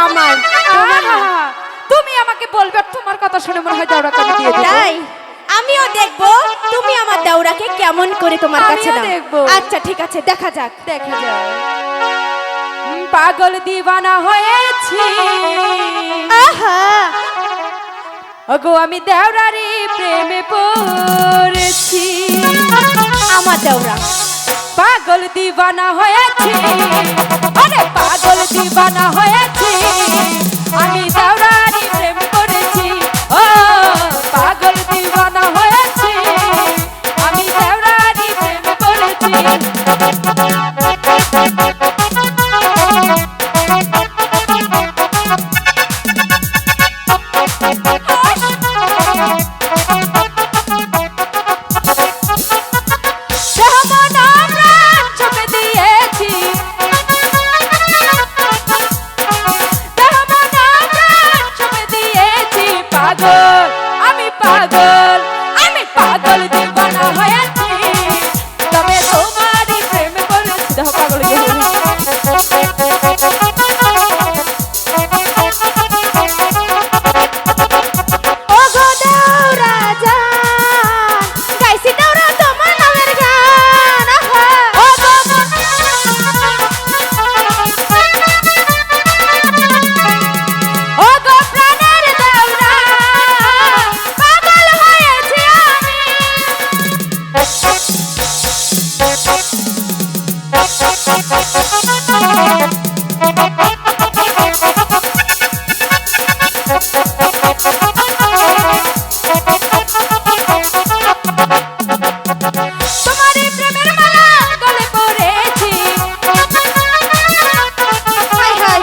আমার। তুমি আমাকে বলবে আর তোমার কথা শুনে মনে হয় দেওরাকে আমি দিয়ে দেব। তাই আমিও দেখবো তুমি আমার দেওরাকে কেমন করে তোমার কাছে আমিও নাও। দেখবো। আচ্ছা ঠিক আছে, দেখা যাক। দেখা যায়। পাগল দিওয়ানা হয়েছি আহা, ওগো আমি দেওরারি প্রেমে পড়েছি। আমার দেওরা পাগল দিওয়ানা হয়েছি, আরে পাগল দিওয়ানা হয়েছি, আমি দেওরারি প্রেম করেছি। ও পাগল দিওয়ানা হয়েছি, আমি দেওরারি প্রেম করেছি। পাগল আমি পাগল দিওয়ানা হয়েছি, তবে তোমারই প্রেমে পড়েছি। দেখো পাগল ওগো দেওরা জান, গাইছি দেওরা তোমার নামের গান। আহা, ওগো প্রাণের দেওরা, পাগল হয়েছি আমি। তোমারই প্রেমের মালা গলে পড়েছি, হাই হাই,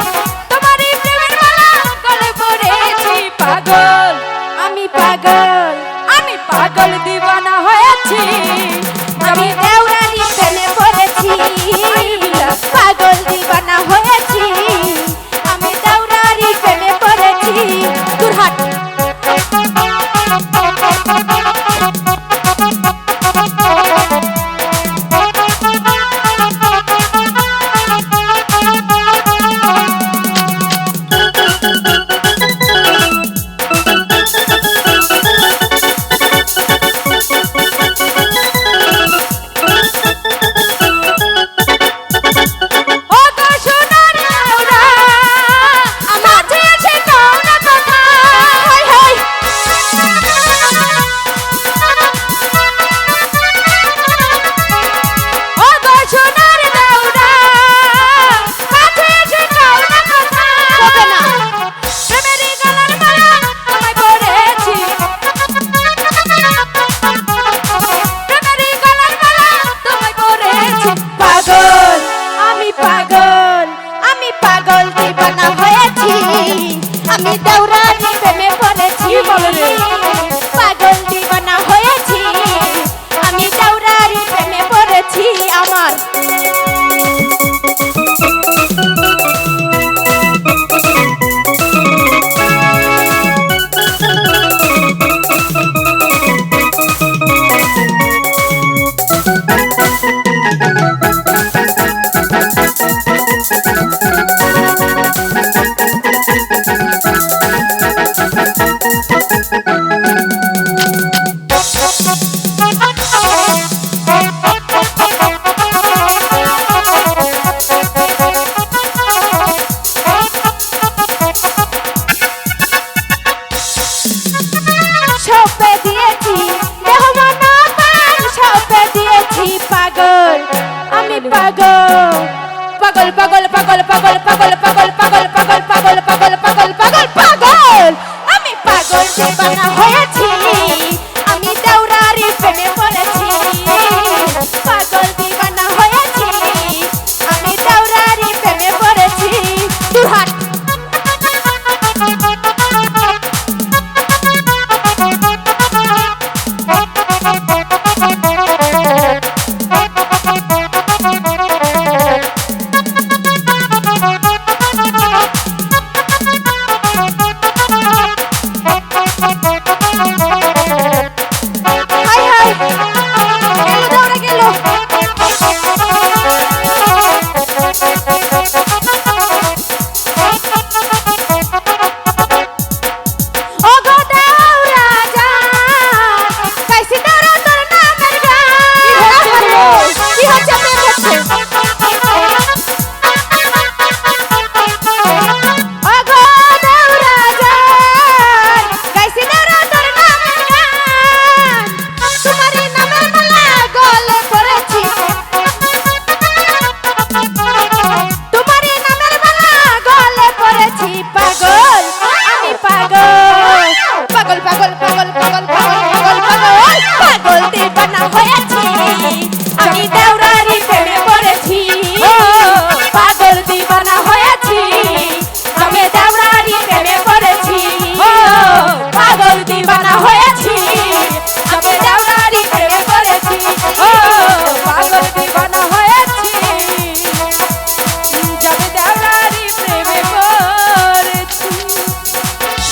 তোমারই প্রেমের মালা গলে পড়েছি। পাগল আমি পাগল, আমি পাগল দিওয়ানা হয়েছি, আমি দেওরারি প্রেমে পড়েছি। পাগল দিওয়ানা হয়েছি, আমি দেওরারি প্রেমে পড়েছি। দূর হাট। ওগো সোনা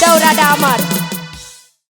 দেওরাটা আমার।